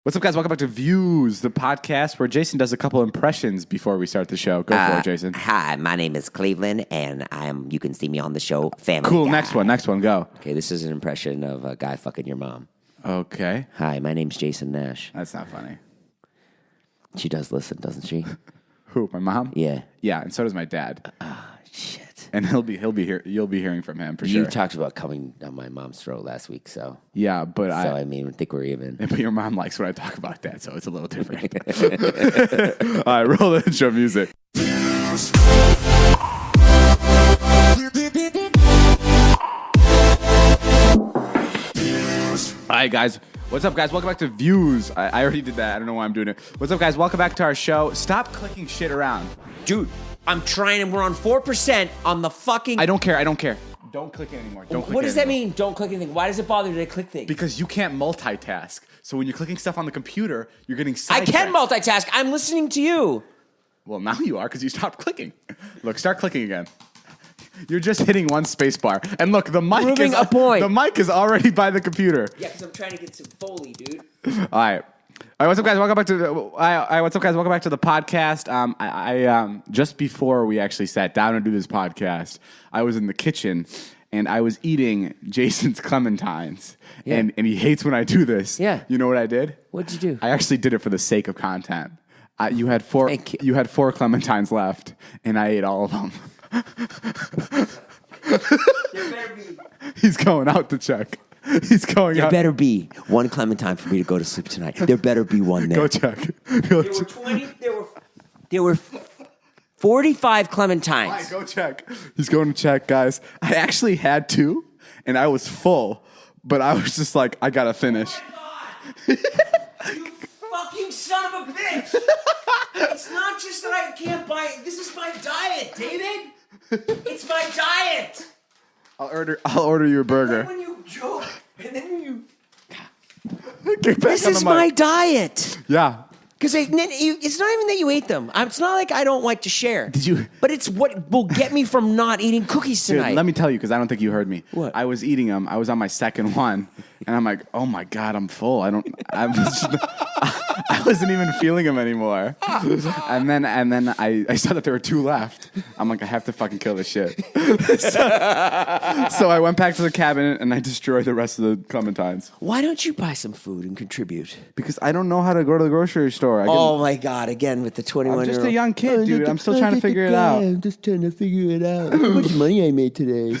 What's up, guys? Welcome back to Views, the podcast where Jason does a couple impressions before we start the show. Go for it, Jason. Hi, my name is Cleveland, and you can see me on the show Family Cool, Guy. next one, go. Okay, this is an impression of a guy fucking your mom. Okay. Hi, my name's Jason Nash. That's not funny. She does listen, doesn't she? Who, my mom? Yeah. Yeah, and so does my dad. Shit. And he'll be here. You'll be hearing from him for sure. You talked about coming down my mom's throat last week, so. Yeah, but I think we're even. But your mom likes when I talk about that, so it's a little different. All right, roll the intro music. All right, guys. What's up, guys? Welcome back to Views. I already did that. I don't know why I'm doing it. What's up, guys? Welcome back to our show. Stop clicking shit around. Dude, I'm trying, and we're on 4% on the fucking. I don't care. Don't click it anymore. What does that mean? Don't click anything. Why does it bother you to click things? Because you can't multitask. So when you're clicking stuff on the computer, you're getting sidetracked. I can multitask. I'm listening to you. Well, now you are because you stopped clicking. Look, start clicking again. You're just hitting one space bar. And look, the mic Proving a point. The mic is already by the computer. Yeah, because I'm trying to get some Foley, dude. All right, what's up, guys? Welcome back to the podcast. I just before we actually sat down to do this podcast, I was in the kitchen and I was eating Jason's clementines. Yeah. And he hates when I do this. Yeah. You know what I did? What'd you do? I actually did it for the sake of content. You had four clementines left, and I ate all of them. He's going out to check. He's going out. There better be one clementine for me to go to sleep tonight. There better be one there. Go check. There were 20. There were 45 clementines. All right, go check. He's going to check, guys. I actually had two, and I was full, but I was just like, I gotta finish. You fucking son of a bitch! It's not just that I can't buy it. This is my diet, David. It's my diet. I'll order you a burger. And then when you joke, and then when you. Get back This on the is mic. my diet. Yeah. Because it's not even that you ate them. It's not like I don't like to share. Did you? But it's what will get me from not eating cookies tonight. Dude, let me tell you, because I don't think you heard me. What? I was eating them. I was on my second one, and I'm like, oh my God, I'm full. I wasn't even feeling them anymore. And then I saw that there were two left. I'm like, I have to fucking kill this shit. So I went back to the cabinet and I destroyed the rest of the clementines. Why don't you buy some food and contribute? Because I don't know how to go to the grocery store. Oh my God! Again with the 21-year-old. I'm just a young kid, dude. I'm still trying to figure it out. I'm just trying to figure it out. How much money I made today?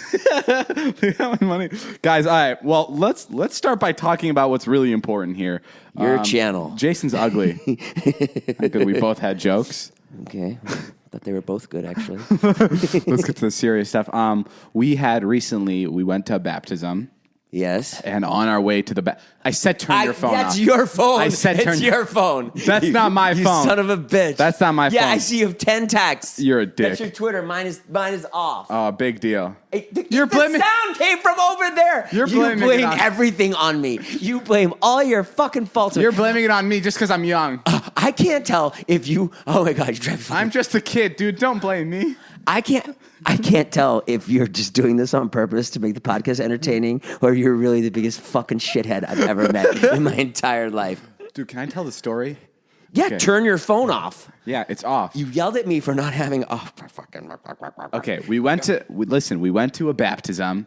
How much money, guys? All right. Well, let's start by talking about what's really important here. Your channel. Jason's ugly. Good. We both had jokes. Okay. Thought they were both good, actually. Let's get to the serious stuff. We went to a baptism. Yes. And on our way to the I said turn your phone off. That's your phone. I said turn your phone. That's not my you phone. You son of a bitch. That's not my phone. Yeah, I see you have 10 texts. You're a dick. That's your Twitter. Mine is off. Oh, big deal. You're blaming. The sound came from over there. You blame everything on me. You blame all your fucking faults. You're blaming it on me just because I'm young. I can't tell if you. Oh my God, you're driving. I'm just a kid, dude. Don't blame me. I can't tell if you're just doing this on purpose to make the podcast entertaining or you're really the biggest fucking shithead I've ever met in my entire life. Dude, can I tell the story? Yeah, okay. Turn your phone off. Yeah, it's off. You yelled at me for not having fucking. Okay, we went to a baptism,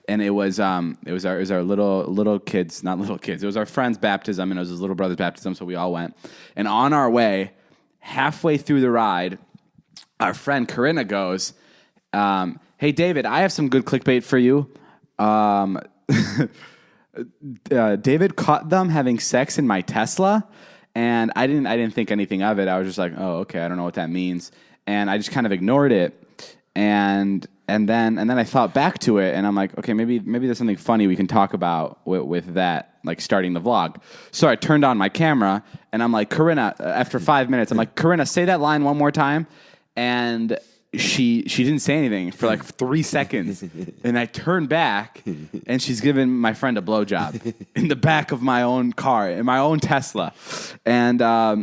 and it was our little kids, not little kids. It was our friend's baptism, and it was his little brother's baptism. So we all went, and on our way, halfway through the ride, our friend Corinna goes, "Hey David, I have some good clickbait for you." David caught them having sex in my Tesla. And I didn't think anything of it. I was just like, oh, okay, I don't know what that means. And I just kind of ignored it. And then I thought back to it, and I'm like, okay, maybe there's something funny we can talk about with that, like starting the vlog. So I turned on my camera, and I'm like, Corinna, after 5 minutes, I'm like, Corinna, say that line one more time. And she didn't say anything for like 3 seconds. And I turned back, and she's giving my friend a blowjob in the back of my own car, in my own Tesla. And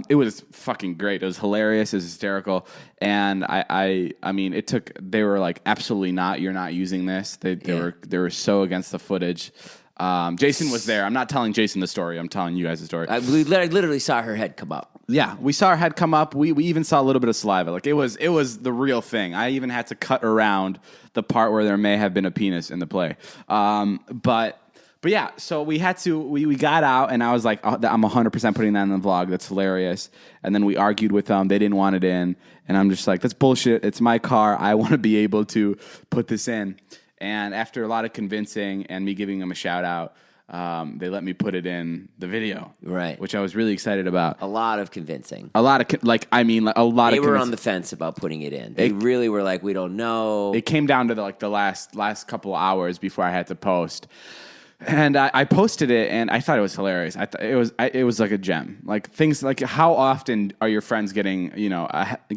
it was fucking great. It was hilarious. It was hysterical. And I mean, they were like, absolutely not. You're not using this. They were so against the footage. Jason was there. I'm not telling Jason the story. I'm telling you guys the story. We literally saw her head come up. Yeah, we saw her head come up. We even saw a little bit of saliva. Like it was the real thing. I even had to cut around the part where there may have been a penis in the play. But yeah, so we got out, and I was like, oh, I'm 100% putting that in the vlog. That's hilarious. And then we argued with them. They didn't want it in. And I'm just like, that's bullshit. It's my car. I want to be able to put this in. And after a lot of convincing and me giving them a shout out, they let me put it in the video. Right. Which I was really excited about. A lot of convincing. A lot of, a lot of They were on the fence about putting it in. They really were like, we don't know. It came down to the last couple of hours before I had to post. And I posted it, and I thought it was hilarious. It was like a gem. Like things like, how often are your friends getting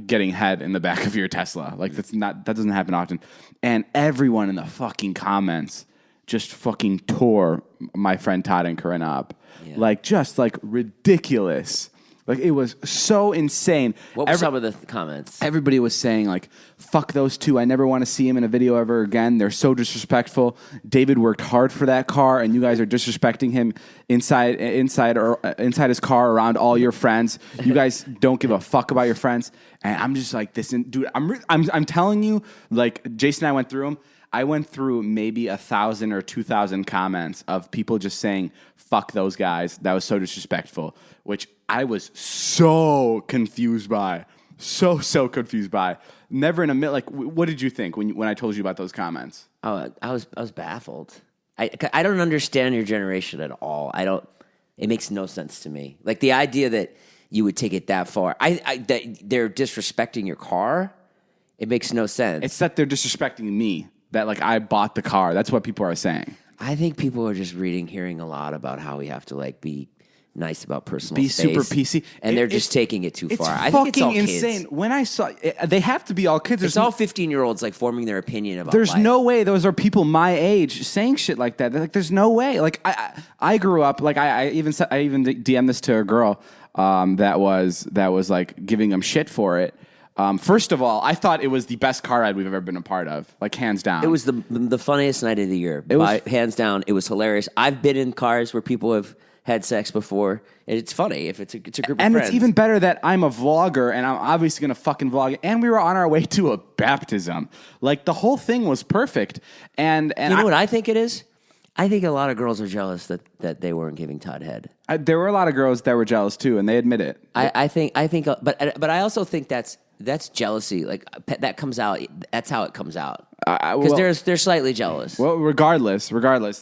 getting head in the back of your Tesla? Like that doesn't happen often. And everyone in the fucking comments just fucking tore my friend Todd and Corinna up, just ridiculous. Like, it was so insane. What were some of the comments? Everybody was saying, like, fuck those two. I never want to see him in a video ever again. They're so disrespectful. David worked hard for that car, and you guys are disrespecting him inside his car around all your friends. You guys don't give a fuck about your friends. And I'm just like, dude, I'm telling you, like, Jason and I went through them. I went through maybe 1,000 or 2,000 comments of people just saying, fuck those guys. That was so disrespectful, which I was so confused by. So confused by. Never in a minute. Like, what did you think when I told you about those comments? Oh, I was baffled. I don't understand your generation at all. It makes no sense to me. Like, the idea that you would take it that far. That they're disrespecting your car, it makes no sense. It's that they're disrespecting me. That, like, I bought the car. That's what people are saying. I think people are just hearing a lot about how we have to, like, be nice about personal be space. Super PC. And they're just taking it too far. I think it's all insane. Kids. When I saw they have to be all kids. It's all 15-year-olds, like, forming their opinion about There's life. no way those are people my age saying shit like that. Like, there's no way. Like, I grew up, like, I even DM'd this to a girl that was like giving them shit for it. First of all, I thought it was the best car ride we've ever been a part of, like, hands down. It was the funniest night of the year. Hands down, it was hilarious. I've been in cars where people have had sex before, and it's funny if it's a group of friends. And it's even better that I'm a vlogger, and I'm obviously going to fucking vlog it. And we were on our way to a baptism. Like, the whole thing was perfect. And you know what I think it is? I think a lot of girls are jealous that they weren't giving Todd head. There were a lot of girls that were jealous too, and they admit it. I think, but I also think that's jealousy. Like, that comes out. That's how it comes out. Because they're slightly jealous. Well, regardless,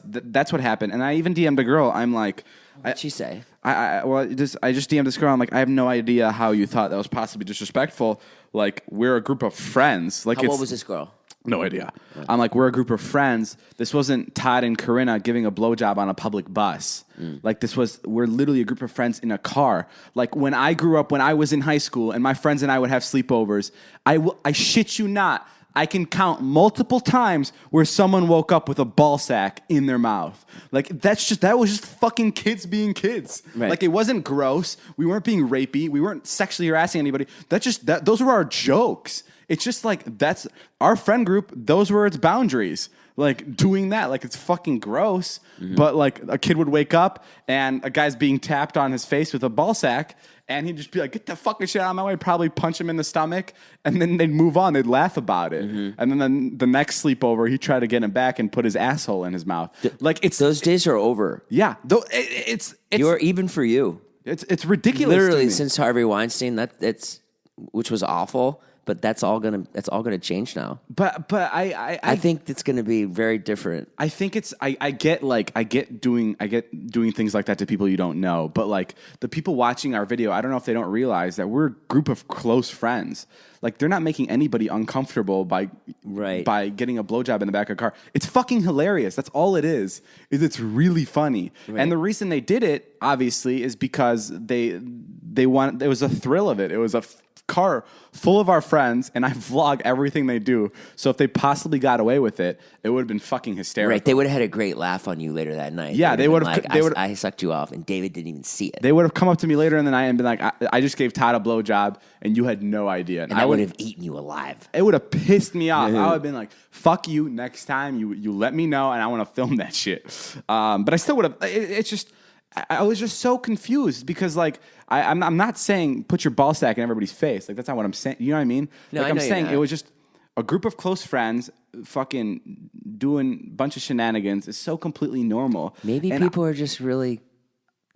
that's what happened. And I even DM'd a girl. I'm like, what'd she say? I just DM'd this girl. I'm like, I have no idea how you thought that was possibly disrespectful. Like, we're a group of friends. Like, how old was this girl? No idea. I'm like, we're a group of friends. This wasn't Todd and Corinna giving a blowjob on a public bus. Like, we're literally a group of friends in a car. Like, when I grew up, when I was in high school, and my friends and I would have sleepovers, I shit you not, I can count multiple times where someone woke up with a ball sack in their mouth. Like, that was just fucking kids being kids. Right. Like, it wasn't gross. We weren't being rapey. We weren't sexually harassing anybody. Those were our jokes. It's just like, that's our friend group. Those were its boundaries. Like, doing that, like, it's fucking gross. Mm-hmm. But, like, a kid would wake up and a guy's being tapped on his face with a ball sack, and he'd just be like, get the fucking shit out of my way, probably punch him in the stomach, and then they'd move on. They'd laugh about it. Mm-hmm. And then the next sleepover, he'd try to get him back and put his asshole in his mouth. Those days are over. Yeah. It's even for you. It's ridiculous. Literally, since Harvey Weinstein, which was awful. But that's all gonna change now. But I think it's gonna be very different. I think I get doing things like that to people you don't know. But, like, the people watching our video, I don't know if they don't realize that we're a group of close friends. Like, they're not making anybody uncomfortable by getting a blowjob in the back of a car. It's fucking hilarious. That's all it is it's really funny. Right. And the reason they did it, obviously, is because they It was a thrill of it. It was a car full of our friends, and I vlog everything they do. So if they possibly got away with it, it would have been fucking hysterical. Right. They would have had a great laugh on you later that night. Yeah, they would have. Like, I sucked you off, and David didn't even see it. They would have come up to me later in the night and been like, I just gave Todd a blowjob, and you had no idea. And I would have eaten you alive. It would have pissed me off. I would have been like, fuck you, next time you let me know, and I want to film that shit. But I still would have. It's just, I was just so confused because, like, I'm not saying put your ball sack in everybody's face. Like, that's not what I'm saying. You know what I mean? No, like, I know I'm saying you're not. it was just a group of close friends fucking doing a bunch of shenanigans. It's so completely normal. Maybe people are just really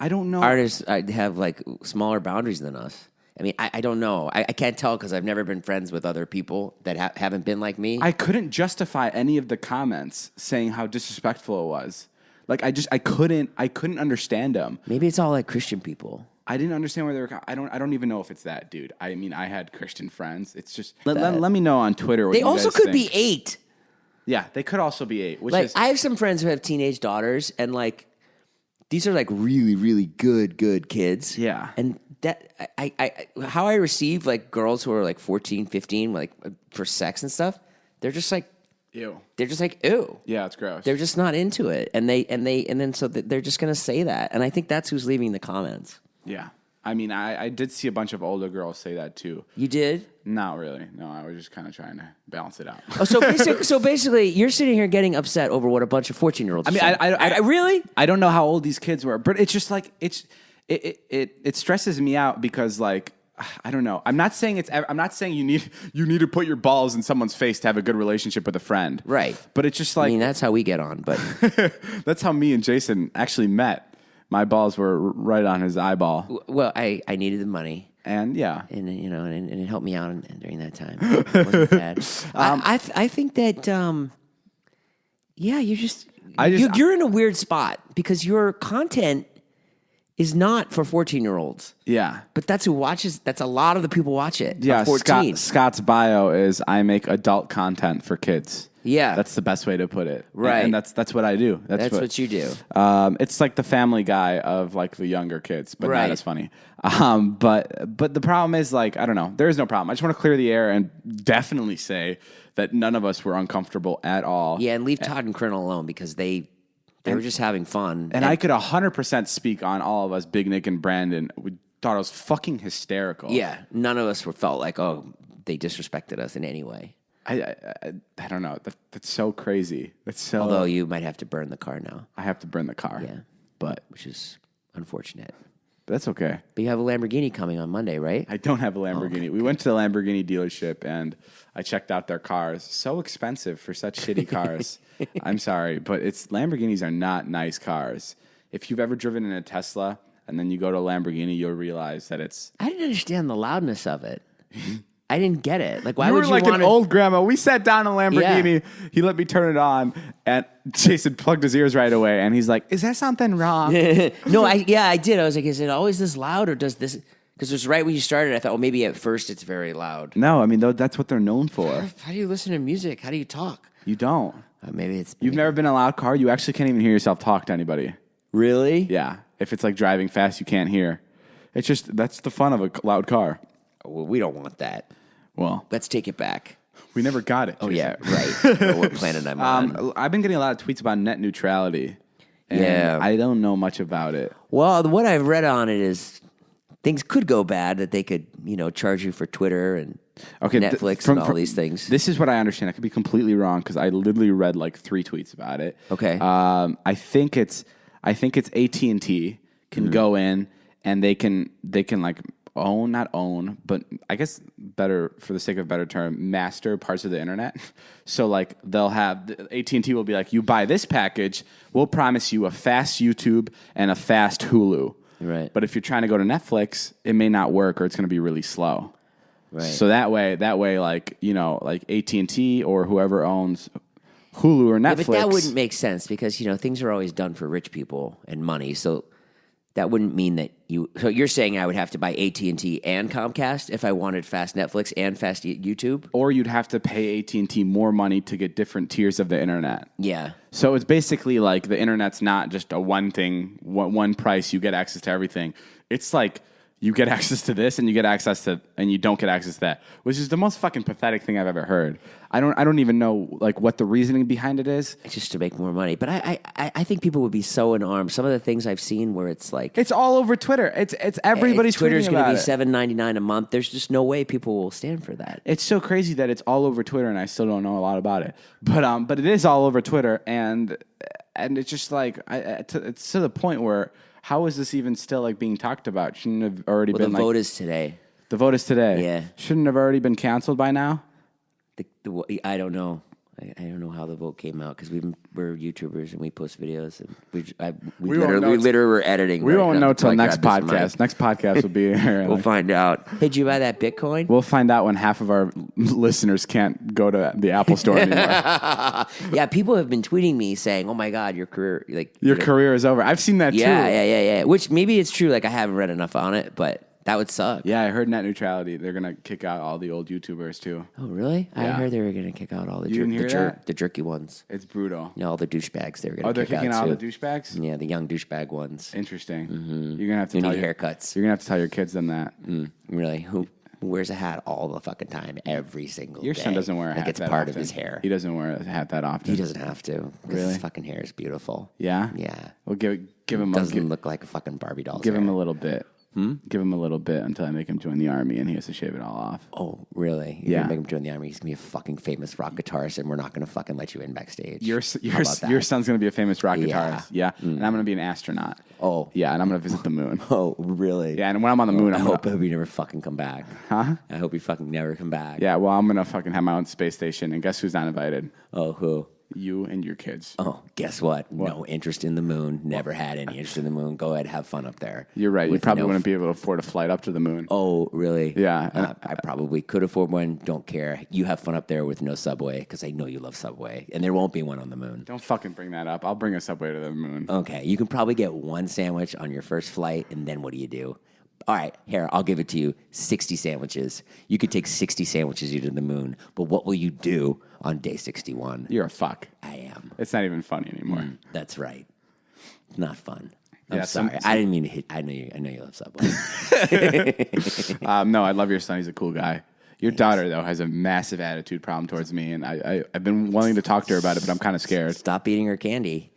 I don't know. artists have like smaller boundaries than us. I mean, I don't know. I can't tell because I've never been friends with other people that haven't been like me. I couldn't justify any of the comments saying how disrespectful it was. Like I couldn't understand them. Maybe it's all like Christian people. I didn't understand where they were. I don't even know if it's that, dude. I mean, I had Christian friends. It's just let me know on Twitter. What They you also guys could think. be 8. Yeah, they could also be 8. Which Like is I have some friends who have teenage daughters, and like these are like really, really good kids. Yeah. And that I how I receive like girls who are like 14, 15, like for sex and stuff, they're just like ew. they're just like ew. Yeah, it's gross. They're just not into it, and then so they're just gonna say that, and I think that's who's leaving the comments. Yeah. I mean, I did see a bunch of older girls say that too. You did? Not really. No, I was just kind of trying to balance it out. Oh, so basically, you're sitting here getting upset over what a bunch of 14-year-olds. I mean, I really. I don't know how old these kids were, but it's just like it stresses me out because, like, I don't know. I'm not saying you need to put your balls in someone's face to have a good relationship with a friend. Right. But it's just like I mean, that's how we get on, but that's how me and Jason actually met. My balls were right on his eyeball. well, I needed the money. And yeah. And and it helped me out during that time. It wasn't bad. I think that yeah, you're in a weird spot because your content is not for 14-year-olds. Yeah. But that's who watches. That's a lot of the people watch it. Yeah. 14. Scott's bio is I make adult content for kids. Yeah. That's the best way to put it. Right. And that's what I do. That's what you do. It's like the Family Guy of like the younger kids, but Right. not as funny. But the problem is, like, I don't know. There is no problem. I just want to clear the air and definitely say that none of us were uncomfortable at all. Yeah, and leave Todd and Colonel alone because they were just having fun. And I could 100% speak on all of us, Big Nick and Brandon. We thought it was fucking hysterical. Yeah, none of us felt like, oh, they disrespected us in any way. I don't know. That's so crazy. That's so. Although you might have to burn the car now. I have to burn the car. Yeah. But Which is unfortunate. that's okay. But you have a Lamborghini coming on Monday, right? I don't have a Lamborghini. We went to the Lamborghini dealership and I checked out their cars. So expensive for such shitty cars. I'm sorry, but Lamborghinis are not nice cars. If you've ever driven in a Tesla and then you go to a Lamborghini, you'll realize that it's. I didn't understand the loudness of it. I didn't get it. Like, why You would were you like want an old grandma. We sat down in a Lamborghini. Yeah. He let me turn it on, and Jason plugged his ears right away. And he's like, "Is there something wrong?" No, I did. I was like, is it always this loud or does this? Because it was right when you started. I thought, well, maybe at first it's very loud. No, I mean that's what they're known for. How do you listen to music? How do you talk? You don't. Maybe it's You've never been in a loud car. You actually can't even hear yourself talk to anybody. really. Yeah, if it's like driving fast, you can't hear. It's just that's the fun of a loud car. Well, we don't want that. Well, Let's take it back. we never got it. Oh Jason. yeah, right. I don't know what planet I'm on. I've been getting a lot of tweets about net neutrality. And Yeah. I don't know much about it. Well, what I've read on it is things could go bad. That they could, charge you for Twitter and Netflix and all these things. This is what I understand. I could be completely wrong because I literally read like 3 tweets about it. Okay. I think it's AT&T can go in and they can like not own, but I guess better for the sake of a better term, master parts of the internet. So like they'll have AT&T will be like, you buy this package, we'll promise you a fast YouTube and a fast Hulu. Right. But if you're trying to go to Netflix, it may not work or it's going to be really slow. Right. So that way, like like AT&T or whoever owns Hulu or Netflix. Yeah, but that wouldn't make sense because things are always done for rich people and money. So that wouldn't mean that you. So you're saying I would have to buy AT&T and Comcast if I wanted fast Netflix and fast YouTube? Or you'd have to pay AT&T more money to get different tiers of the internet. Yeah. So it's basically like the internet's not just a one thing, one price. You get access to everything. It's like you get access to this and you get access to, and you don't get access to that, which is the most fucking pathetic thing I've ever heard. I don't even know like what the reasoning behind it is. It's just to make more money. But I think people would be so in arms. Some of the things I've seen where it's like It's all over Twitter. It's everybody's Twitter's going to be $7.99 a month. There's just no way people will stand for that. It's so crazy that it's all over Twitter, and I still don't know a lot about it. But it is all over Twitter, and it's just like it's to the point where how is this even still like being talked about? Shouldn't have already been the like vote is today. the vote is today. Yeah. Shouldn't have already been canceled by now. I don't know. I don't know how the vote came out because we're YouTubers and we post videos and we literally were editing. We won't know till next podcast. podcast. Next podcast will be here. We'll find out. Hey, did you buy that Bitcoin? We'll find out when half of our listeners can't go to the Apple Store anymore. Yeah, people have been tweeting me saying, "Oh my God, your career career is over." I've seen that too. Yeah. Which maybe it's true. Like I haven't read enough on it, but that would suck. Yeah, I heard net neutrality. They're gonna kick out all the old YouTubers too. Oh, really? Yeah. I heard they were gonna kick out all the the jerky ones. It's brutal. No, all the douchebags. They were gonna. Oh, they're kick kicking out out too. the douchebags. Yeah, the young douchebag ones. Interesting. Mm-hmm. You're gonna have to They tell need your haircuts. You're gonna have to tell your kids them that. Really? Who wears a hat all the fucking time, every single Your day? son doesn't wear a hat. Like it's that part often. of his hair. He doesn't wear a hat that often. He doesn't have to. 'Cause Really? His fucking hair is beautiful. Yeah. Yeah. Well, give him. Doesn't look like a fucking Barbie doll. Give him a little bit. Give him a little bit until I make him join the army, and he has to shave it all off. Oh, really? You're Yeah. gonna make him join the army. He's gonna be a fucking famous rock guitarist, and we're not gonna fucking let you in backstage. Your How about that? your son's gonna be a famous rock Yeah. guitarist. Yeah. And I'm gonna be an astronaut. Oh. Yeah, and I'm gonna visit the moon. Oh, really? Yeah, and when I'm on the moon, I I'm hope gonna, you never fucking come back. huh? I hope you fucking never come back. Yeah, well, I'm gonna fucking have my own space station, and guess who's not invited? Oh, who? You and your kids. Oh, guess what? No interest in the moon. Never had any interest in the moon. Go ahead, have fun up there. You're right. You With probably no wouldn't be able to afford a flight up to the moon. Oh, really? Yeah. I probably could afford one. Don't care. You have fun up there with no Subway because I know you love Subway, and there won't be one on the moon. Don't fucking bring that up. I'll bring a Subway to the moon. Okay, you can probably get one sandwich on your first flight, and then what do? All right, here, I'll give it to you. 60 sandwiches. You could take 60 sandwiches to the moon, but what will you do on day 61? You're a fuck. I am. It's not even funny anymore. That's right. It's not fun. I'm Yeah, sorry. I didn't mean to hit. I know you love Subway. No, I love your son. He's a cool guy. Your daughter, though, has a massive attitude problem towards me, and I've been wanting to talk to her about it, but I'm kind of scared. Stop eating her candy.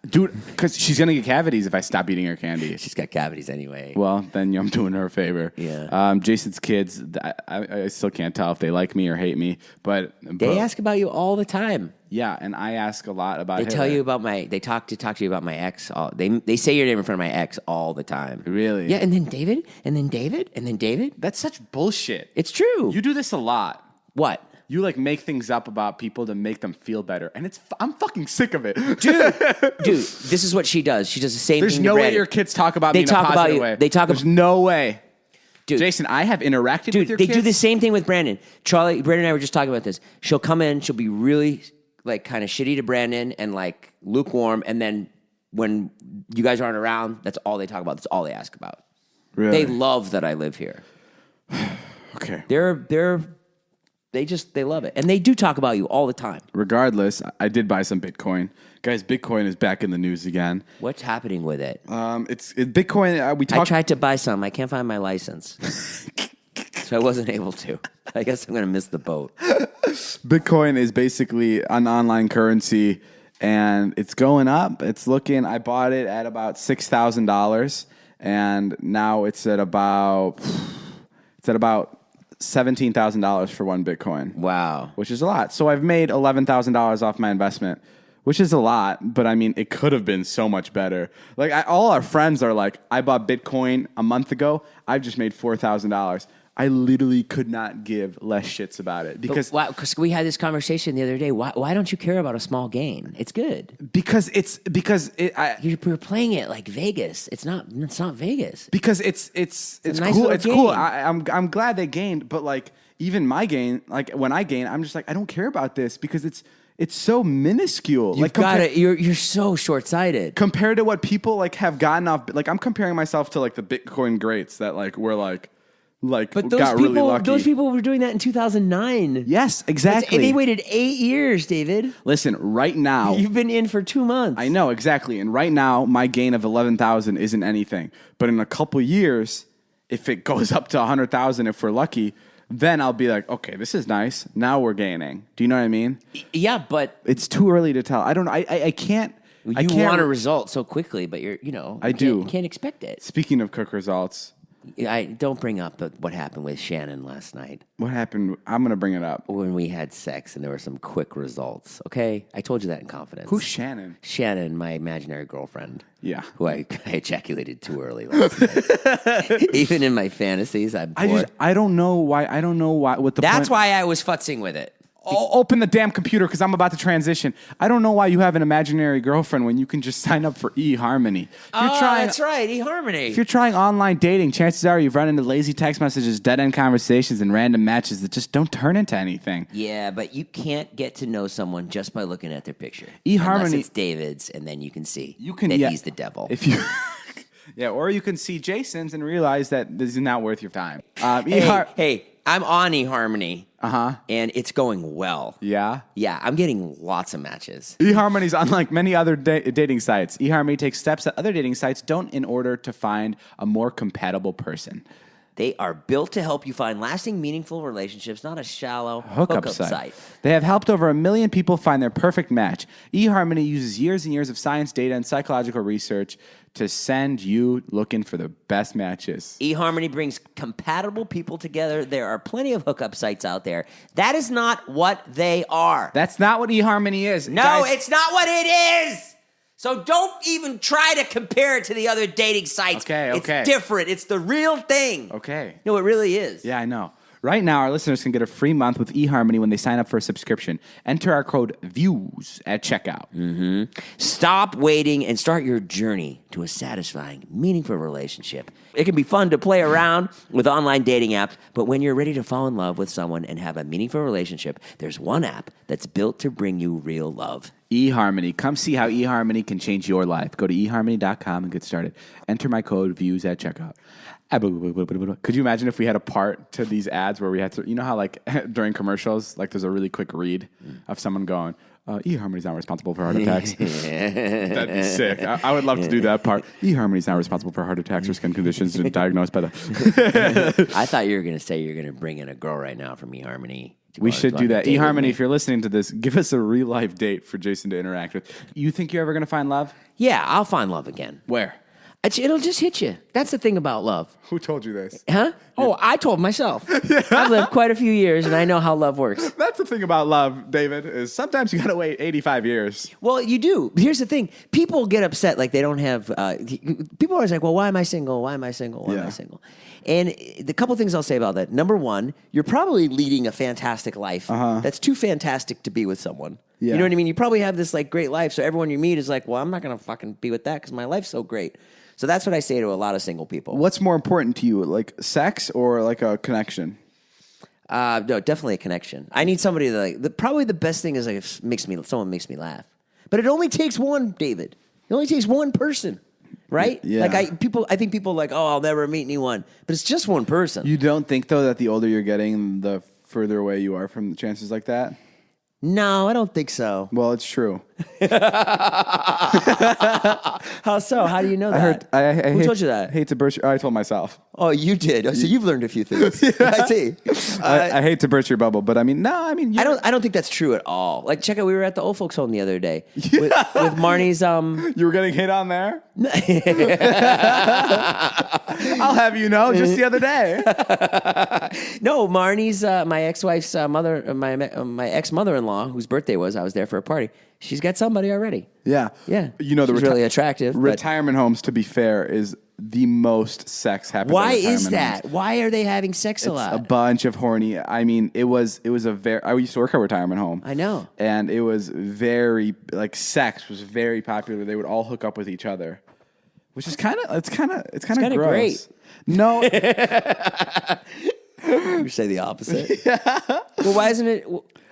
Dude, because she's going to get cavities if I stop eating her candy. She's got cavities anyway. Well, then I'm doing her a favor. Yeah. Jason's kids, I still can't tell if they like me or hate me, but They ask about you all the time. yeah, and I ask a lot about. They tell you about they talk to you about my ex. They say your name in front of my ex all the time. Really? Yeah, and then David, and then David, and then David. That's such bullshit. It's true. You do this a lot. What? You like make things up about people to make them feel better, and I'm fucking sick of it, Dude, this is what she does. She does the same There's thing. no to way Brandon. your kids talk about They me in a talk about positive you. way. They talk There's no way. Dude, Jason, I have interacted with your they kids. do the same thing with Brandon. Brandon and I were just talking about this. She'll come in, she'll be really like kind of shitty to Brandon and like lukewarm, and then when you guys aren't around, that's all they talk about. That's all they ask about. Really? They love that I live here. Okay. They love it, and they do talk about you all the time. Regardless, I did buy some Bitcoin. Guys, Bitcoin is back in the news again. What's happening with it? It's Bitcoin. We I talked. tried to buy some. I can't find my license, so I wasn't able to. I guess I'm going to miss the boat. Bitcoin is basically an online currency, and it's going up. It's looking. I bought it at about $6,000, and now it's at about $17,000 for one Bitcoin. Wow. Which is a lot. So I've made $11,000 off my investment, which is a lot, but I mean, it could have been so much better. Like, all our friends are like, I bought Bitcoin a month ago. I've just made $4,000. I literally could not give less shits about it because we had this conversation the other day. Why don't you care about a small gain? It's good you're playing it like Vegas. It's not Vegas. because it's nice cool. little It's cool. game. I'm glad they gained, but like even my gain, like when I gain, I'm just like I don't care about this because it's so minuscule. You've got it. You're so short sighted compared to what people like have gotten off. Like I'm comparing myself to like the Bitcoin greats that like were like but those got people, really lucky. Those people were doing that in 2009. Yes, exactly. And they waited 8 years, David. Listen, right now You've been in for 2 months. I know exactly, and right now my gain of 11,000 isn't anything. But in a couple years, if it goes up to 100,000, if we're lucky, then I'll be like, okay, this is nice. Now we're gaining. Do you know what I mean? Yeah, but It's too early to tell. I don't know. I can't. you want a result so quickly, but you can't expect it. Speaking of quick results, I don't bring up what happened with Shannon last night what happened? I'm going to bring it up. when we had sex and there were some quick results. Okay, I told you that in confidence. Who's Shannon? Shannon, my imaginary girlfriend. Yeah. Who I ejaculated too early last night. Even in my fantasies, I'm bored. I don't know why. I don't know why. What the That's point. why I was futzing with it. Open the damn computer because I'm about to transition. I don't know why you have an imaginary girlfriend when you can just sign up for eHarmony. That's right, eHarmony. If you're trying online dating, chances are you've run into lazy text messages, dead-end conversations, and random matches that just don't turn into anything. Yeah, but you can't get to know someone just by looking at their picture. eHarmony, unless it's David's, and then you can see that he's the devil. If you, yeah, or you can see Jason's and realize that this is not worth your time. Hey, I'm on eHarmony. Uh-huh. And it's going well. Yeah? Yeah, I'm getting lots of matches. eHarmony's unlike many other dating sites. eHarmony takes steps that other dating sites don't in order to find a more compatible person. They are built to help you find lasting, meaningful relationships, not a shallow hookup site. They have helped over 1 million people find their perfect match. eHarmony uses years and years of science, data, and psychological research to send you looking for the best matches. eHarmony brings compatible people together. There are plenty of hookup sites out there. That is not what they are. That's not what eHarmony is. No, guys. It's not what it is. So don't even try to compare it to the other dating sites. Okay. It's different. It's the real thing. Okay. No, it really is. Yeah, I know. Right now, our listeners can get a free month with eHarmony when they sign up for a subscription. Enter our code VIEWS at checkout. Mm-hmm. Stop waiting and start your journey to a satisfying, meaningful relationship. It can be fun to play around with online dating apps, but when you're ready to fall in love with someone and have a meaningful relationship, there's one app that's built to bring you real love. eHarmony. Come see how eHarmony can change your life. Go to eHarmony.com and get started. Enter my code VIEWS at checkout. Could you imagine if we had a part to these ads where we had to, you know how like during commercials, like there's a really quick read of someone going, eHarmony's not responsible for heart attacks. That'd be sick. I would love to do that part. eHarmony's not responsible for heart attacks or skin conditions diagnosed by the... I thought you were going to say you're going to bring in a girl right now from eHarmony. We should do that. eHarmony, if you're listening to this, give us a real life date for Jason to interact with. You think you're ever going to find love? Yeah, I'll find love again. Where? It'll just hit you. That's the thing about love. Who told you this? Huh? Oh, I told myself. I've lived quite a few years, and I know how love works. That's the thing about love, David, is sometimes you got to wait 85 years. Well, you do. Here's the thing. People get upset like they don't have... people are always like, well, why am I single? Why am I single? Why am I single? And the couple things I'll say about that. Number one, you're probably leading a fantastic life. That's too fantastic to be with someone. Yeah. You know what I mean? You probably have this like great life, so everyone you meet is like, well, I'm not going to fucking be with that because my life's so great. So that's what I say to a lot of single people. What's more important to you, like sex or like a connection? No, definitely a connection. I need somebody that probably the best thing is like if someone makes me laugh. But it only takes one, David. It only takes one person, right? Yeah. Like I think people are like, oh, I'll never meet anyone, but it's just one person. You don't think though that the older you're getting, the further away you are from the chances like that? No, I don't think so. Well, it's true. How so? How do you know that? Who told you that? Hate to burst. I told myself. Oh, you did. So you've learned a few things. I see. I hate to burst your bubble, but I mean, I don't think that's true at all. Like, check out. We were at the old folks' home the other day with Marnie's. You were getting hit on there. I'll have you know, just the other day. No, Marnie's my ex-wife's mother, my ex-mother-in-law, whose birthday was. I was there for a party. She's got somebody already. Yeah. You know, she's really attractive. Retirement homes, to be fair, is the most sex happens. Why is that? Homes. Why are they having sex a lot? A bunch of horny. I mean, it was a very. I used to work at a retirement home. I know, and it was very like sex was very popular. They would all hook up with each other, which is kind of gross. Great. No, you say the opposite. Yeah. Well, why isn't it?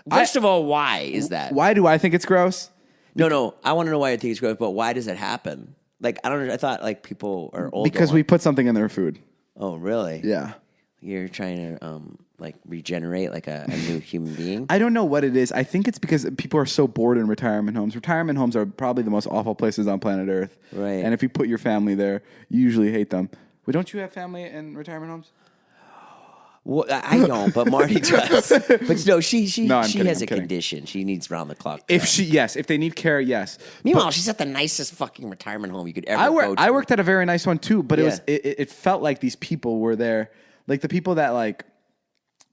First of all, why is that? Why do I think it's gross? No. I want to know why you think it's gross, but why does it happen? Like, I don't know. I thought like people are old. Because we put something in their food. Oh, really? Yeah. You're trying to like regenerate like a new human being? I don't know what it is. I think it's because people are so bored in retirement homes. Retirement homes are probably the most awful places on planet Earth. Right. And if you put your family there, you usually hate them. But don't you have family in retirement homes? Well, I don't, but Marty does. But no, she kidding, has I'm a kidding. condition. She needs round the clock. If they need care, yes. Meanwhile, she's at the nicest fucking retirement home you could ever go to. I worked at a very nice one too, but Yeah. it felt like these people were there, like the people that like,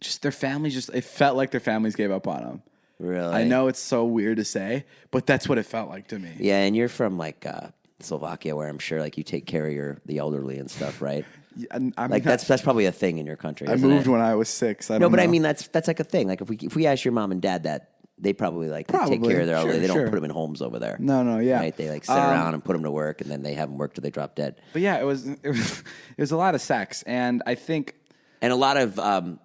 just their families. It felt like their families gave up on them. Really? I know it's so weird to say, but that's what it felt like to me. Yeah, and you're from like Slovakia, where I'm sure like you take care of the elderly and stuff, right? I'm Like that's probably a thing in your country. I isn't moved it? when I was 6. No, but I mean that's like a thing. Like if we ask your mom and dad that, they probably like take care of their elderly. They don't put them in homes over there. No, yeah. Right? They like sit around and put them to work, and then they have them work till they drop dead. But yeah, it was a lot of sex, and I think And a lot of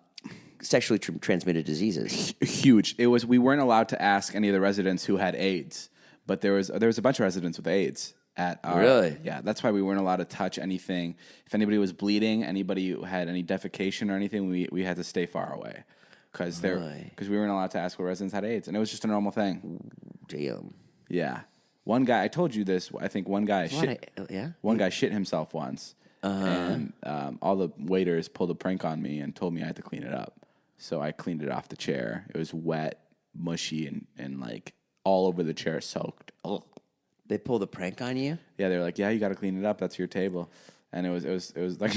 sexually transmitted diseases. huge. We weren't allowed to ask any of the residents who had AIDS, but there was a bunch of residents with AIDS at our. Really? Yeah, that's why we weren't allowed to touch anything. If anybody was bleeding, anybody who had any defecation or anything, we had to stay far away because we weren't allowed to ask what residents had AIDS, and it was just a normal thing. Damn. Yeah, one guy. I told you this. I think one guy One guy shit himself once, and all the waiters pulled a prank on me and told me I had to clean it up. So I cleaned it off the chair. It was wet, mushy, and like all over the chair, soaked. Ugh. They pulled a prank on you? Yeah, they're like, yeah, you got to clean it up. That's your table. And it was like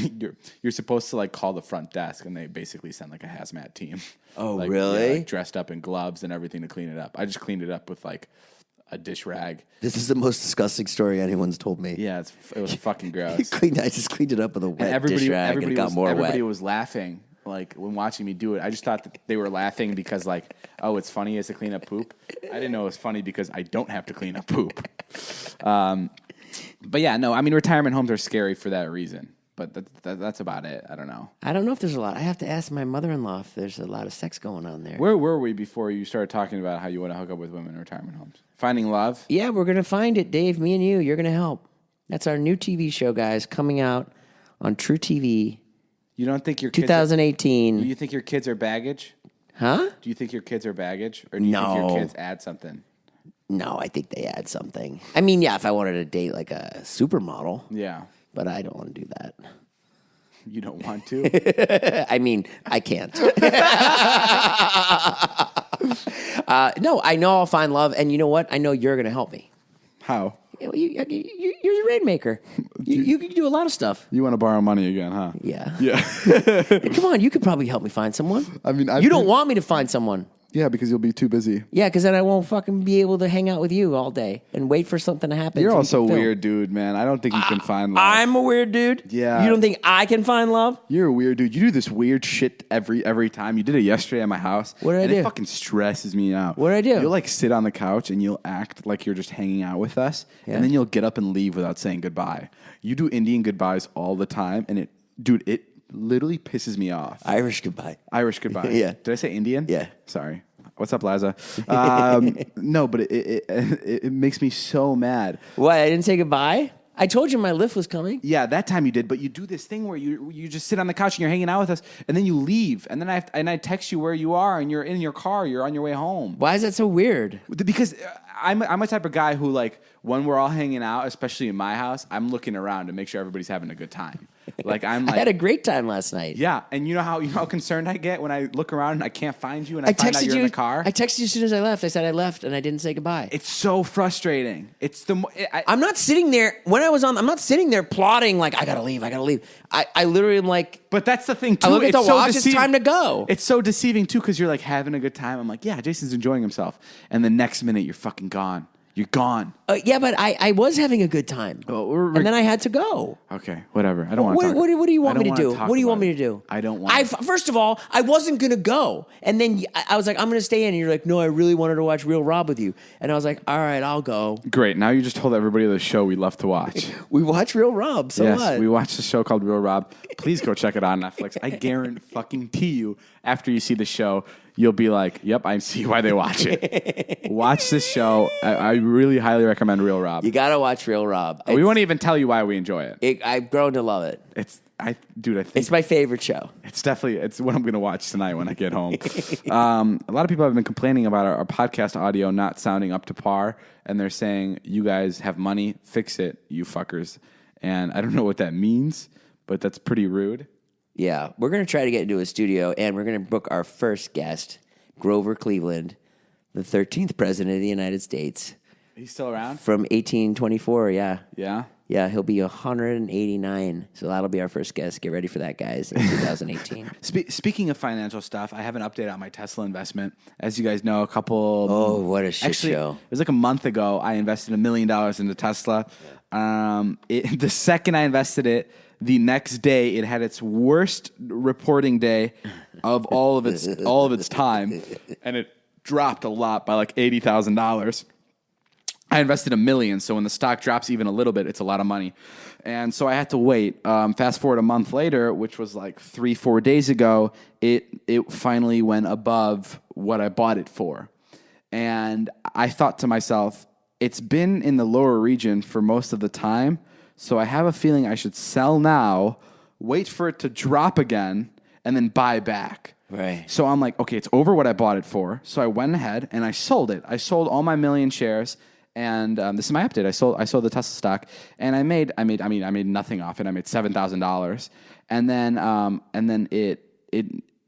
you're supposed to like call the front desk, and they basically send like a hazmat team. Oh, like, really? Yeah, like, dressed up in gloves and everything to clean it up. I just cleaned it up with like a dish rag. This is the most disgusting story anyone's told me. Yeah, it was fucking gross. I just cleaned it up with a wet dish rag, and it got more wet. Everybody was laughing. Like when watching me do it, I just thought that they were laughing because like, oh, it's funny as to clean up poop. I didn't know it was funny because I don't have to clean up poop. But yeah, no, I mean retirement homes are scary for that reason. But that's about it. I don't know. I don't know if there's a lot. I have to ask my mother-in-law if there's a lot of sex going on there. Where were we before you started talking about how you want to hook up with women in retirement homes? Finding love? Yeah, we're gonna find it, Dave. Me and you're gonna help. That's our new TV show, guys, coming out on True TV. You don't think your kids 2018. Do you think your kids are baggage? Huh? Do you think your kids are baggage? Or do you think your kids add something? No, I think they add something. I mean, yeah, if I wanted to date like a supermodel. Yeah. But I don't want to do that. You don't want to? I mean, I can't. No, I know I'll find love. And you know what? I know you're going to help me. How? You're the rainmaker. You can do a lot of stuff. You want to borrow money again, huh? Yeah. Yeah. Come on, you could probably help me find someone. I mean, you don't want me to find someone. Yeah, because you'll be too busy. Yeah, because then I won't fucking be able to hang out with you all day and wait for something to happen. You're so we also can film. weird, dude, man. I don't think you can find love. I'm a weird dude. Yeah. You don't think I can find love? You're a weird dude. You do this weird shit every time. You did it yesterday at my house. What did I do? It fucking stresses me out. What did I do? You'll like sit on the couch and you'll act like you're just hanging out with us, and then you'll get up and leave without saying goodbye. You do Indian goodbyes all the time, and it literally pisses me off. Irish goodbye. Irish goodbye. Yeah. Did I say Indian? Yeah. Sorry. What's up, Liza? No, but it makes me so mad. What? I didn't say goodbye? I told you my lift was coming. Yeah, that time you did, but you do this thing where you just sit on the couch and you're hanging out with us, and then you leave, and then I text you where you are, and you're in your car, you're on your way home. Why is that so weird? Because I'm a type of guy who, like, when we're all hanging out, especially in my house, I'm looking around to make sure everybody's having a good time. Like I had a great time last night. Yeah, and you know how concerned I get when I look around and I can't find you, and I find out you're in the car. I texted you as soon as I left. I said I left and I didn't say goodbye. It's so frustrating. I'm not sitting there I'm not sitting there plotting like I gotta leave. I literally am like. But that's the thing too. I look at the watch. It's time to go. It's so deceiving too because you're like having a good time. I'm like, yeah, Jason's enjoying himself, and the next minute you're fucking gone. You're gone. Yeah, but I was having a good time, and then I had to go. Okay, whatever. I don't want to. What do you want me to do? What do you want me to do? I don't want. First of all, I wasn't gonna go, and then I was like, I'm gonna stay in. And you're like, no, I really wanted to watch Real Rob with you, and I was like, all right, I'll go. Great. Now you just told everybody the show we love to watch. We watch Real Rob. So yes, what? We watched a show called Real Rob. Please go check it out on Netflix. I guarantee you, after you see the show, you'll be like, yep, I see why they watch it. Watch this show. I really highly recommend Real Rob. You got to watch Real Rob. We won't even tell you why we enjoy it. I've grown to love it. I think it's my favorite show. It's what I'm going to watch tonight when I get home. A lot of people have been complaining about our podcast audio not sounding up to par, and they're saying, you guys have money, fix it, you fuckers. And I don't know what that means, but that's pretty rude. Yeah, we're going to try to get into a studio, and we're going to book our first guest, Grover Cleveland, the 13th president of the United States. He's still around? From 1824, yeah. Yeah? Yeah, he'll be 189. So that'll be our first guest. Get ready for that, guys, in 2018. Speaking of financial stuff, I have an update on my Tesla investment. As you guys know, a couple... Oh, what a shit show. It was like a month ago, I invested $1 million into Tesla. Yeah. The second I invested it, the next day, it had its worst reporting day of all of its time, and it dropped a lot by like $80,000. I invested $1 million, so when the stock drops even a little bit, it's a lot of money. And so I had to wait. Fast forward a month later, which was like 3-4 days ago, it finally went above what I bought it for. And I thought to myself, it's been in the lower region for most of the time, so I have a feeling I should sell now, wait for it to drop again, and then buy back. Right. So I'm like, okay, it's over what I bought it for. So I went ahead and I sold it. I sold all my million shares. And this is my update. I sold the Tesla stock, and I made nothing off it. I made $7,000, and then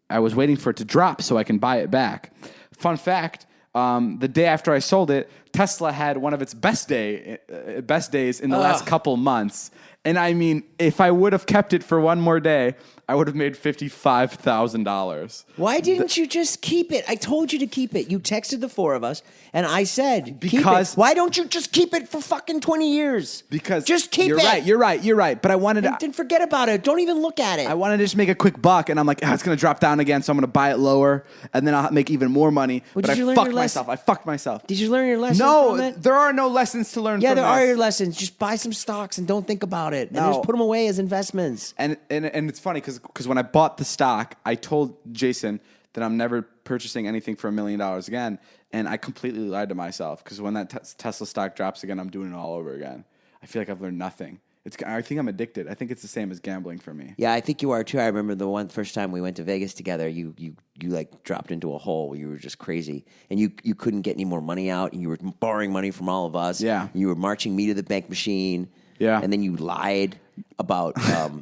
I was waiting for it to drop so I can buy it back. Fun fact: the day after I sold it, Tesla had one of its best days in the last couple months. And I mean, if I would have kept it for one more day, I would have made $55,000. Why didn't you just keep it? I told you to keep it. You texted the four of us, and I said, because keep it. Why don't you just keep it for fucking 20 years? Because just keep it. You're right. But I wanted to... Then forget about it. Don't even look at it. I wanted to just make a quick buck, and I'm like, it's going to drop down again, so I'm going to buy it lower, and then I'll make even more money. Well, but I fucked myself. Did you learn your lesson from it? There are no lessons to learn from this. Yeah, there are your lessons. Just buy some stocks and don't think about it. And just put them away as investments. And it's funny because when I bought the stock, I told Jason that I'm never purchasing anything for $1 million again, and I completely lied to myself because when that Tesla stock drops again, I'm doing it all over again. I feel like I've learned nothing. I think I'm addicted. I think it's the same as gambling for me. Yeah, I think you are too. I remember the first time we went to Vegas together, you like dropped into a hole where you were just crazy, and you couldn't get any more money out, and you were borrowing money from all of us. Yeah, and you were marching me to the bank machine. Yeah, and then you lied about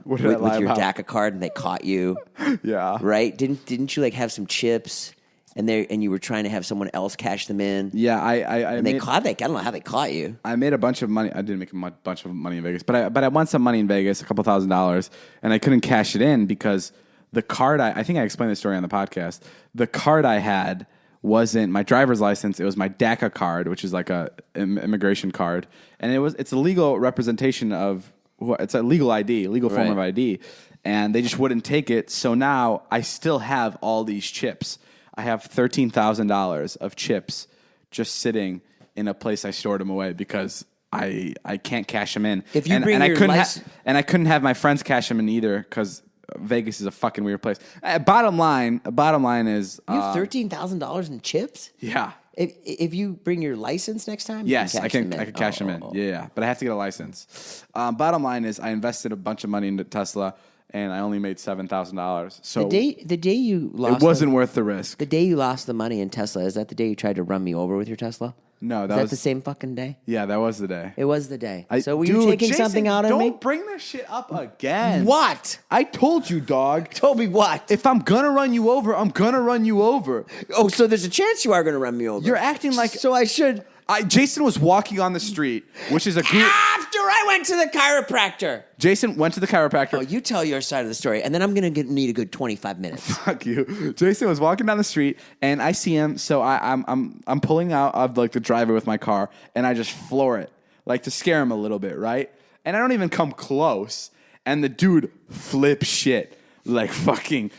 with your DACA card, and they caught you. Yeah, right? Didn't you like have some chips? And you were trying to have someone else cash them in. Yeah, I don't know how they caught you. I made a bunch of money. I didn't make a bunch of money in Vegas, but I won some money in Vegas, a couple $1,000s, and I couldn't cash it in because the card. I think I explained the story on the podcast. The card I had wasn't my driver's license. It was my DACA card, which is like a immigration card, and it's a legal representation of. It's a legal ID, legal form of ID, and they just wouldn't take it. So now I still have all these chips. I have $13,000 of chips just sitting in a place I stored them away because I can't cash them in. If you bring your license, and I couldn't have my friends cash them in either because Vegas is a fucking weird place. Bottom line is you have $13,000 in chips. Yeah. If you bring your license next time, yes, I can cash them in. Yeah, but I have to get a license. Bottom line is I invested a bunch of money into Tesla. And I only made $7,000. So the day you lost, it wasn't worth the risk. The day you lost the money in Tesla, is that the day you tried to run me over with your Tesla? No, that was the same fucking day. Yeah, that was the day. It was the day. So were you taking something out on me? Don't bring this shit up again. What? I told you, dog. Told me what? If I'm gonna run you over, I'm gonna run you over. Oh, so there's a chance you are gonna run me over. You're acting like so I should. Jason was walking on the street, which is a group. After I went to the chiropractor. Jason went to the chiropractor. Oh, you tell your side of the story, and then I'm going to need a good 25 minutes. Fuck you. Jason was walking down the street, and I see him, so I'm pulling out of like the driveway with my car, and I just floor it, like to scare him a little bit, right? And I don't even come close, and the dude flips shit, like fucking...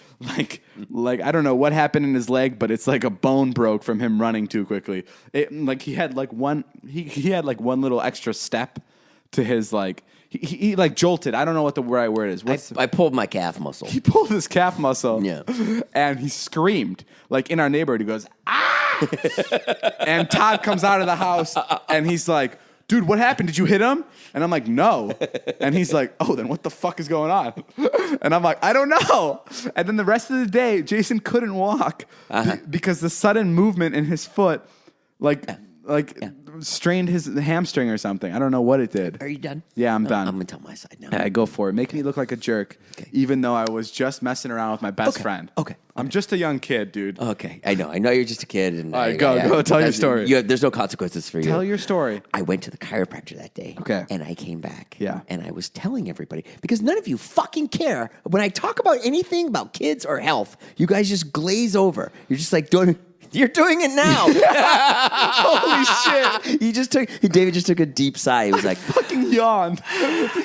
Like I don't know what happened in his leg, but it's like a bone broke from him running too quickly. He had like one little extra step to his like he like jolted. I don't know what the right word is. I pulled my calf muscle. He pulled his calf muscle. Yeah, and he screamed like in our neighborhood. He goes ah, and Todd comes out of the house and he's like, dude, what happened? Did you hit him? And I'm like, no. And he's like, oh, then what the fuck is going on? And I'm like, I don't know. And then the rest of the day, Jason couldn't walk because the sudden movement in his foot, like like strained his hamstring or something. I don't know what it did. Are you done? Yeah, I'm done. I'm going to tell my side now. All right, go for it. Make me look like a jerk, even though I was just messing around with my best friend. Okay. I'm just a young kid, dude. Okay. I know you're just a kid. And all right, go. Tell your story. There's no consequences for you. Tell your story. I went to the chiropractor that day. Okay. And I came back. Yeah. And I was telling everybody, because none of you fucking care. When I talk about anything about kids or health, you guys just glaze over. You're just like, you're doing it now. Holy shit. David just took a deep sigh. He was like, Fucking yawned.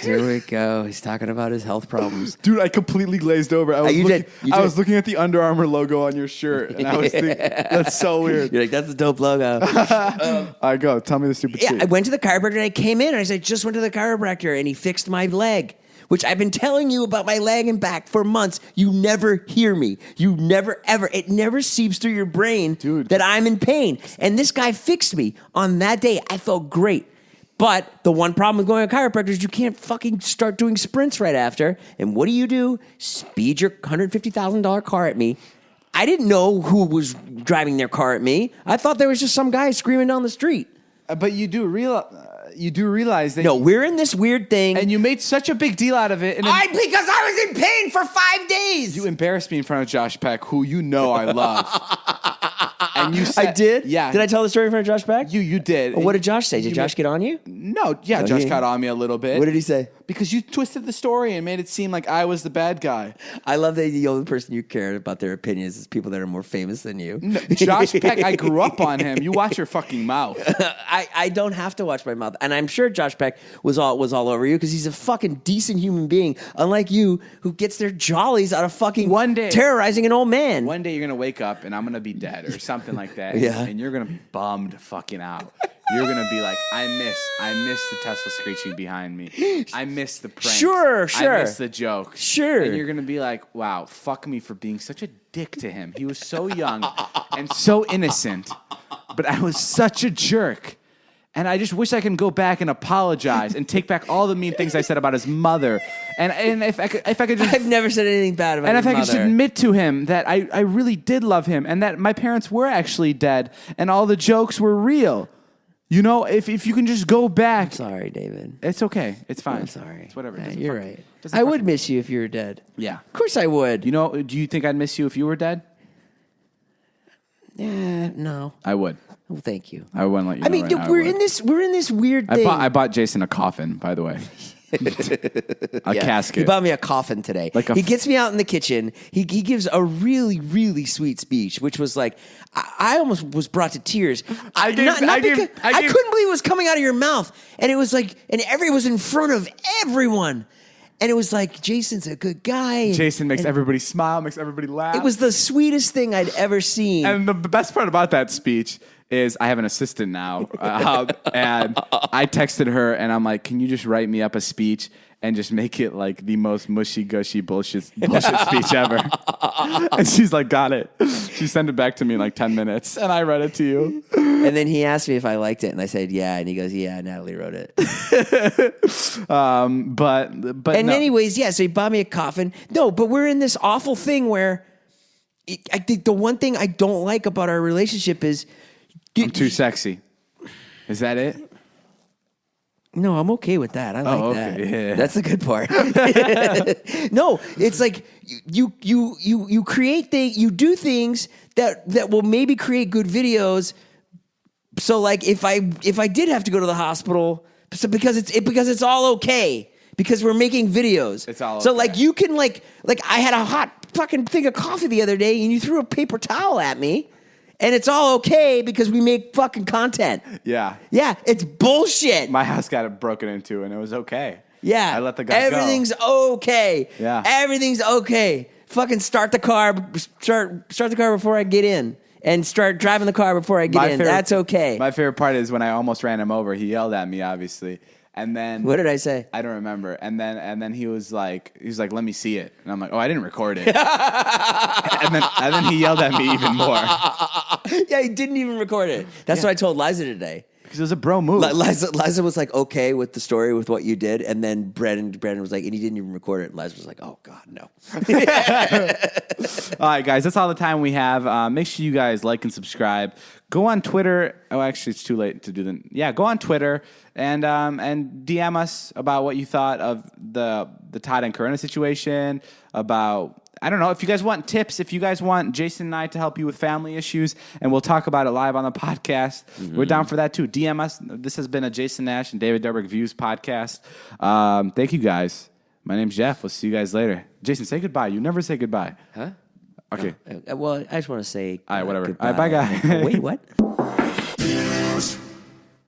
here we go. He's talking about his health problems. Dude, I completely glazed over. I was looking at the Under Armour logo on your shirt, and I was thinking, that's so weird. You're like, that's a dope logo. All right, go. Tell me the stupid shit. I went to the chiropractor and I came in and I said, just went to the chiropractor and he fixed my leg, which I've been telling you about my leg and back for months. You never hear me. You never, ever. It never seeps through your brain, dude, that I'm in pain. And this guy fixed me on that day. I felt great. But the one problem with going to chiropractor is you can't fucking start doing sprints right after. And what do? Speed your $150,000 car at me. I didn't know who was driving their car at me. I thought there was just some guy screaming down the street. But you do realize that. No, we're in this weird thing. And you made such a big deal out of it. Because I was in pain for 5 days. You embarrassed me in front of Josh Peck, who you know I love. And you said, I did? Yeah. Did I tell the story in front of Josh Peck? You did. Well, what did Josh say? Did Josh get on you? No, yeah, Josh got on me a little bit. What did he say? Because you twisted the story and made it seem like I was the bad guy. I love that the only person you care about their opinions is people that are more famous than you. No, Josh Peck, I grew up on him. You watch your fucking mouth. I don't have to watch my mouth. And I'm sure Josh Peck was all over you because he's a fucking decent human being, unlike you, who gets their jollies out of fucking one day terrorizing an old man. One day you're going to wake up and I'm going to be dead or something like that. Yeah. And you're going to be bummed fucking out. You're going to be like, I miss the Tesla screeching behind me. I miss the prank. Sure. I miss the joke. Sure. And you're going to be like, wow, fuck me for being such a dick to him. He was so young and so innocent, but I was such a jerk. And I just wish I could go back and apologize and take back all the mean things I said about his mother. And if I could just... I've never said anything bad about his mother. And if I could just admit to him that I really did love him and that my parents were actually dead and all the jokes were real. You know, if you can just go back... I'm sorry, David. It's okay. It's fine. I'm sorry. It's whatever. You're right. I would miss you if you were dead. Yeah. Of course I would. You know, do you think I'd miss you if you were dead? Yeah, no. I would. Well, thank you. I wouldn't let you know. I mean, right we're in this weird thing. I bought Jason a coffin, by the way. A casket. He bought me a coffin today. He gets me out in the kitchen. He gives a really, really sweet speech, which was like, I almost was brought to tears. I couldn't believe it was coming out of your mouth. And it was like, and it was in front of everyone. And it was like, Jason's a good guy. Jason makes everybody smile, makes everybody laugh. It was the sweetest thing I'd ever seen. And the best part about that speech is I have an assistant now. And I texted her and I'm like, can you just write me up a speech and just make it like the most mushy-gushy bullshit speech ever? And she's like, got it. She sent it back to me in like 10 minutes and I read it to you. And then he asked me if I liked it and I said, yeah. And he goes, yeah, Natalie wrote it. But anyways, yeah, so he bought me a coffin. No, but we're in this awful thing where I think the one thing I don't like about our relationship is... I'm too sexy. Is that it? No, I'm okay with that. I like that. Yeah. That's the good part. No, it's like you create things, you do things that will maybe create good videos. So like if I did have to go to the hospital, so because it's all okay. Because we're making videos. It's all okay. So like you can like I had a hot fucking thing of coffee the other day and you threw a paper towel at me. And it's all okay because we make fucking content. Yeah. Yeah, it's bullshit. My house got broken into and it was okay. Yeah. I let the guy Everything's okay. Yeah. Everything's okay. Fucking start the car before I get in. And start driving the car before I get in. That's okay. My favorite part is when I almost ran him over. He yelled at me, obviously. And then what did I say? I don't remember. And then he was like, let me see it. And I'm like, oh, I didn't record it. and then he yelled at me even more. Yeah, he didn't even record it. That's what I told Liza today. Because it was a bro move. Liza was like okay with the story with what you did, and then Brandon was like, and he didn't even record it. And Liza was like, oh God, no. All right, guys, that's all the time we have. Make sure you guys like and subscribe. Go on Twitter. Oh, actually, it's too late to do the. Yeah, go on Twitter and DM us about what you thought of the Todd and Corinna situation. About, I don't know, if you guys want tips, if you guys want Jason and I to help you with family issues, and we'll talk about it live on the podcast. We're down for that too. DM us. This has been a Jason Nash and David Dobrik Views podcast. Thank you guys. My name's Jeff. We'll see you guys later. Jason, say goodbye. You never say goodbye. Huh? Okay. Well, I just want to say All right, whatever. goodbye. All right, bye, guys. Wait, what?